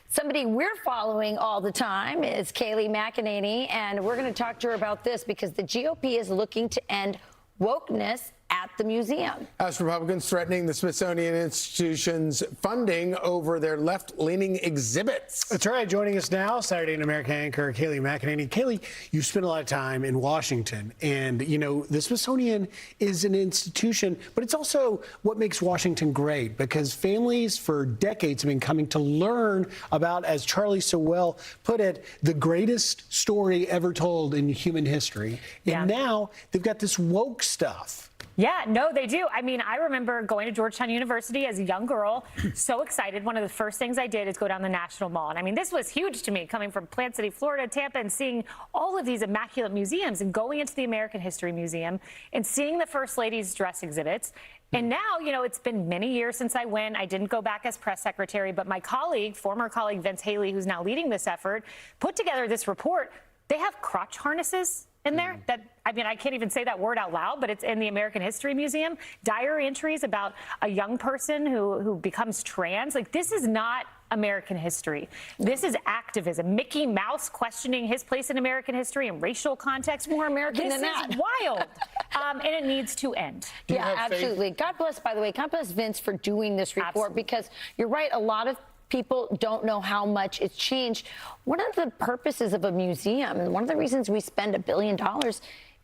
Somebody we're following all the time is Kayleigh McEnany, and we're going to talk to her about this because the GOP is looking to end wokeness at the museum. House Republicans threatening the Smithsonian Institution's funding over their left-leaning exhibits. That's right. Joining us now, Saturday Night America anchor Kayleigh McEnany. Kayleigh, you spent a lot of time in Washington, and, you know, the Smithsonian is an institution, but it's also what makes Washington great, because families for decades have been coming to learn about, as Charlie so well put it, the greatest story ever told in human history. And now they've got this woke stuff. Yeah, no, they do. I mean, I remember going to Georgetown University as a young girl, so excited. One of the first things I did is go down the National Mall. And I mean, this was huge to me, coming from Plant City, Florida, Tampa, and seeing all of these immaculate museums and going into the American History Museum and seeing the First Lady's dress exhibits. And now, you know, it's been many years since I went. I didn't go back as press secretary, but my colleague, former colleague Vince Haley, who's now leading this effort, put together this report. They have crotch harnesses in there that, I mean, I can't even say that word out loud, but it's in the American History Museum. Diary entries about a young person who becomes trans. Like, this is not American history. This is activism. Mickey Mouse questioning his place in American history and racial context. More American than that. This is wild. And it needs to end. Yeah, absolutely. God bless, by the way, God bless Vince for doing this report, because you're right, a lot of people don't know how much it's changed. One of the purposes of a museum, and one of the reasons we spend $1 billion,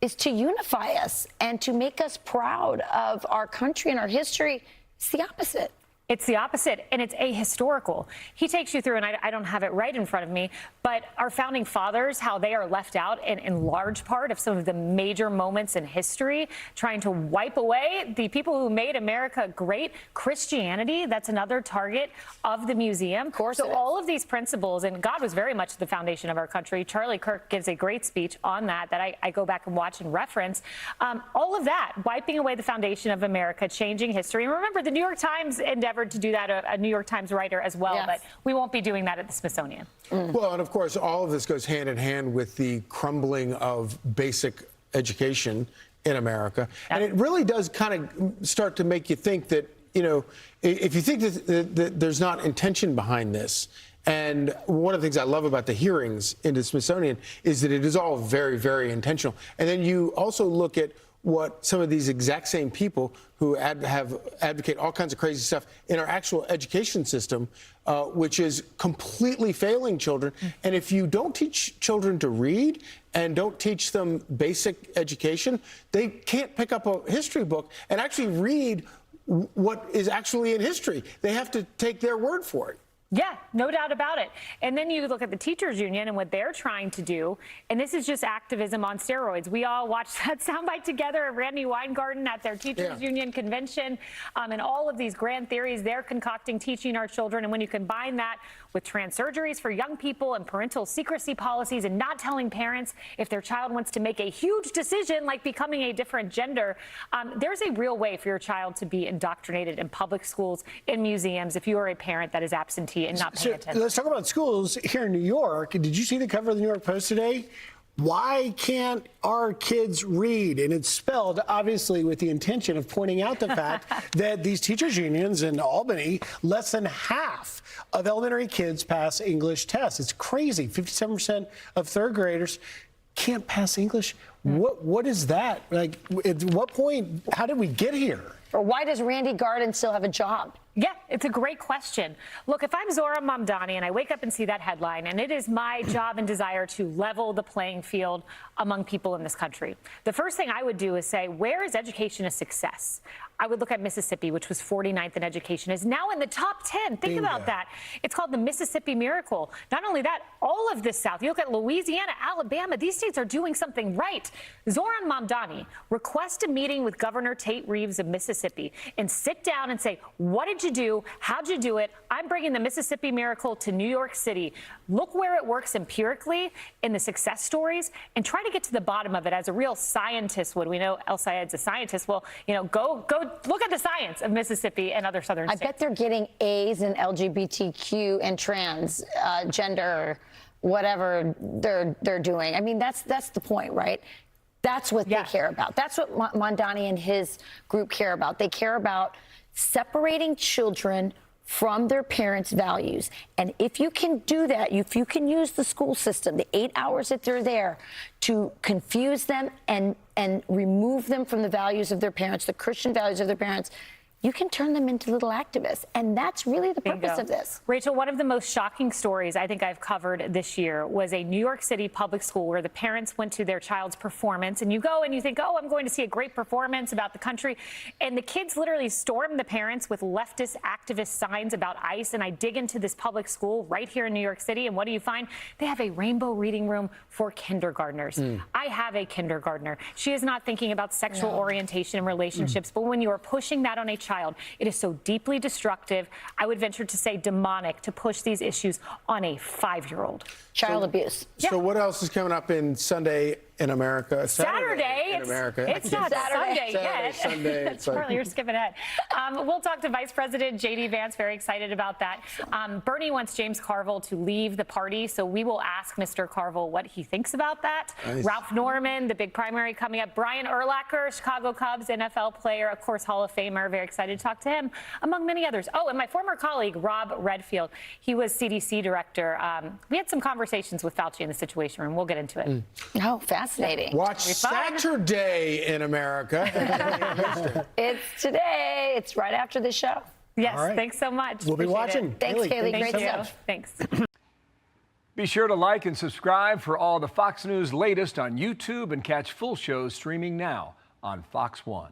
is to unify us and to make us proud of our country and our history. It's the opposite. It's the opposite, and it's ahistorical. He takes you through, and I don't have it right in front of me, but our founding fathers, how they are left out in large part of some of the major moments in history, trying to wipe away the people who made America great. Christianity, that's another target of the museum. Of course. So all of these principles, and God was very much the foundation of our country. Charlie Kirk gives a great speech on that I go back and watch and reference. All of that, wiping away the foundation of America, changing history. And remember, the New York Times endeavored to do that, a New York Times writer as well, but we won't be doing that at the Smithsonian. Well, and of course, all of this goes hand in hand with the crumbling of basic education in America. And it really does kind of start to make you think that, you know, if you think that there's not intention behind this. And one of the things I love about the hearings into the Smithsonian is that it is all very, very intentional. And then you also look at what some of these exact same people who advocate all kinds of crazy stuff in our actual education system, which is completely failing children. And if you don't teach children to read and don't teach them basic education, they can't pick up a history book and actually read what is actually in history. They have to take their word for it. Yeah, no doubt about it. And then you look at the teachers union and what they're trying to do, and this is just activism on steroids. We all watched that soundbite together at Randy Weingarten at their teachers union convention, and all of these grand theories they're concocting, teaching our children. And when you combine that with trans surgeries for young people and parental secrecy policies and not telling parents if their child wants to make a huge decision like becoming a different gender, there's a real way for your child to be indoctrinated in public schools, in museums, if you are a parent that is absentee and not paying attention. Let's talk about schools here in New York. Did you see the cover of the New York Post today? Why can't our kids read? And it's spelled, obviously, with the intention of pointing out the fact that these teachers' unions in Albany, less than half of elementary kids pass English tests. It's crazy. 57% of third graders can't pass English. What is that? Like, at what point, how did we get here? Or why does Randy Garden still have a job? Yeah, it's a great question. Look, if I'm Zora Mamdani and I wake up and see that headline, and it is my job and desire to level the playing field among people in this country, the first thing I would do is say, where is education a success? I would look at Mississippi, which was 49th in education, is now in the top 10. Think about that. It's called the Mississippi Miracle. Not only that, all of the South, you look at Louisiana, Alabama, these states are doing something right. Zoran Mamdani, request a meeting with Governor Tate Reeves of Mississippi and sit down and say, what did you do? How'd you do it? I'm bringing the Mississippi Miracle to New York City. Look where it works empirically in the success stories and try to get to the bottom of it as a real scientist would. We know El Sayed's a scientist. Well, you know, go look at the science of Mississippi and other southern states. I bet they're getting A's in LGBTQ and trans, gender, whatever they're doing. I mean, that's the point, right? That's what they care about. That's what Mamdani and his group care about. They care about separating children from their parents' values. And if you can do that, if you can use the school system, the 8 hours that they're there, to confuse them and remove them from the values of their parents, the Christian values of their parents, you can turn them into little activists. And that's really the purpose of this. Rachel, one of the most shocking stories I think I've covered this year was a New York City public school where the parents went to their child's performance. And you go and you think, oh, I'm going to see a great performance about the country. And the kids literally storm the parents with leftist activist signs about ICE. And I dig into this public school right here in New York City. And what do you find? They have a rainbow reading room for kindergartners. I have a kindergartner. She is not thinking about sexual orientation and relationships. But when you are pushing that on a child, it is so deeply destructive, I would venture to say demonic, to push these issues on a 5-year-old. Child abuse. So what else is coming up in Sunday in America? Saturday in America. It's not Sunday yet. Sunday. It's Charlie, you're skipping ahead. We'll talk to Vice President J.D. Vance. Very excited about that. Bernie wants James Carville to leave the party, so we will ask Mr. Carville what he thinks about that. Nice. Ralph Norman, the big primary coming up. Brian Urlacher, Chicago Cubs NFL player, of course, Hall of Famer. Very excited to talk to him, among many others. Oh, and my former colleague, Rob Redfield. He was CDC director. We had some conversations with Fauci in the Situation Room. We'll get into it. Oh, fascinating. Watch Saturday in America. It's today. It's right after the show. Yes, All right. thanks so much. We'll be Appreciate watching. it. Thanks, Kayleigh. Thank Great you. stuff. Thanks. Be sure to like and subscribe for all the Fox News latest on YouTube and catch full shows streaming now on Fox One.